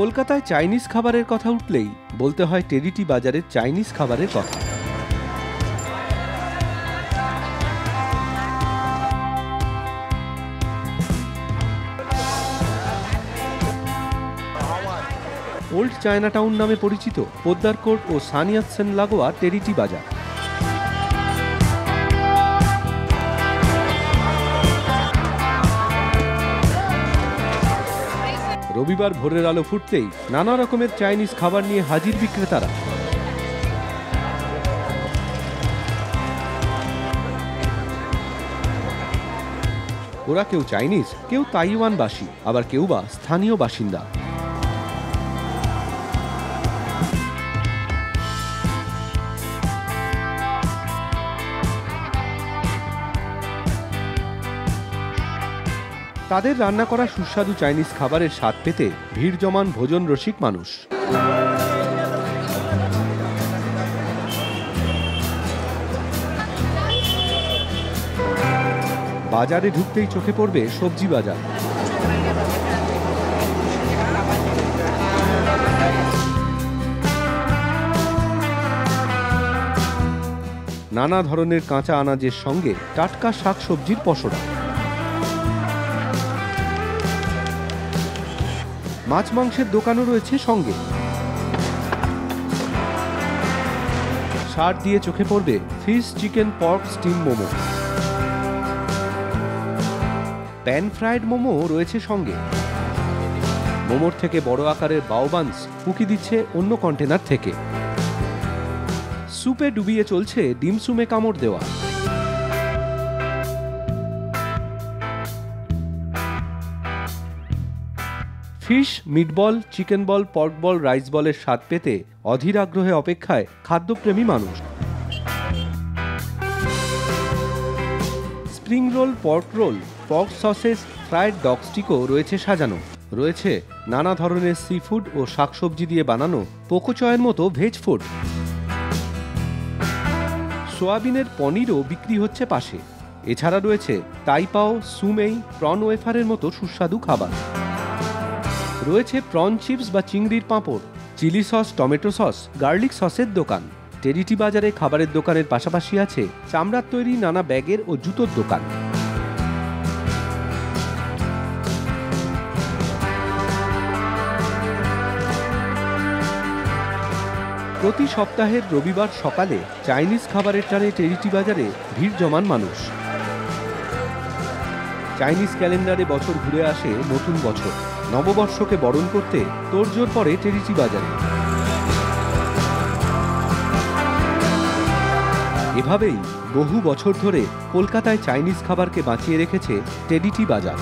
কলকাতায় চাইনিজ খাবারের কথা উঠলেই বলতে হয় টেরিটি বাজারের চাইনিজ খাবারের কথা। ওল্ড চায়নাটাউন নামে পরিচিত পোদ্দার কোর্ট ও সানিয়াতসেন লাগোয়া টেরিটি বাজার। রবিবার ভোরের আলো ফুটতেই নানা রকমের চাইনিজ খাবার নিয়ে হাজির বিক্রেতারা। ওরা কেউ চাইনিজ, কেউ তাইওয়ানবাসী, আবার কেউ বা স্থানীয় বাসিন্দা। তাদের রান্না করা সুস্বাদু চাইনিজ খাবারের স্বাদ পেতে ভিড় জমান ভোজন রসিক মানুষ। বাজারে ঢুকতেই চোখে পড়বে সবজি বাজার। নানা ধরনের কাঁচা আনাজের সঙ্গে টাটকা শাকসবজির পসরা। মাছ মাংসের দোকানও রয়েছে সঙ্গে। সার দিয়ে চোখে পড়বে fish, chicken, pork, steam momo. Pan fried momo রয়েছে সঙ্গে। মোমোর থেকে বড় আকারের বাওবান্স উকি দিচ্ছে অন্য কন্টেনার থেকে। স্যুপে ডুবিয়ে চলছে ডিমসুমে কামড় দেওয়া। Fish, meatball, chicken ball, pork ball, rice বলের স্বাদ পেতে অধীর আগ্রহে অপেক্ষায় খাদ্যপ্রেমী মানুষ। Spring roll, pork roll, pork sausages, fried dog স্টিকও রয়েছে সাজানো। রয়েছে নানা ধরনের সি ফুড ও শাকসবজি দিয়ে বানানো পোকোচয়ের মতো ভেজ ফুড। সোয়াবিনের পনিরও বিক্রি হচ্ছে পাশে। এছাড়া রয়েছে তাইপাও, সুমেই, প্রন ওয়েফারের মতো সুস্বাদু খাবার। রয়েছে প্রন চিপস বা চিংড়ির পাঁপড়, chilli sauce, tomato sauce, garlic সসের দোকান। টেরিটি বাজারে খাবারের দোকানের পাশাপাশি আছে চামড়ার তৈরি নানা ব্যাগের ও জুতোর দোকান। প্রতি সপ্তাহের রবিবার সকালে চাইনিজ খাবারের টানে টেরিটি বাজারে ভিড় জমান মানুষ। চাইনিজ ক্যালেন্ডারে বছর ঘুরে আসে নতুন বছর। নববর্ষকে বরণ করতে তোড়জোড় পড়ে টেরিটি বাজারে। এভাবেই বহু বছর ধরে কলকাতায় চাইনিজ খাবারকে বাঁচিয়ে রেখেছে টেরিটি বাজার।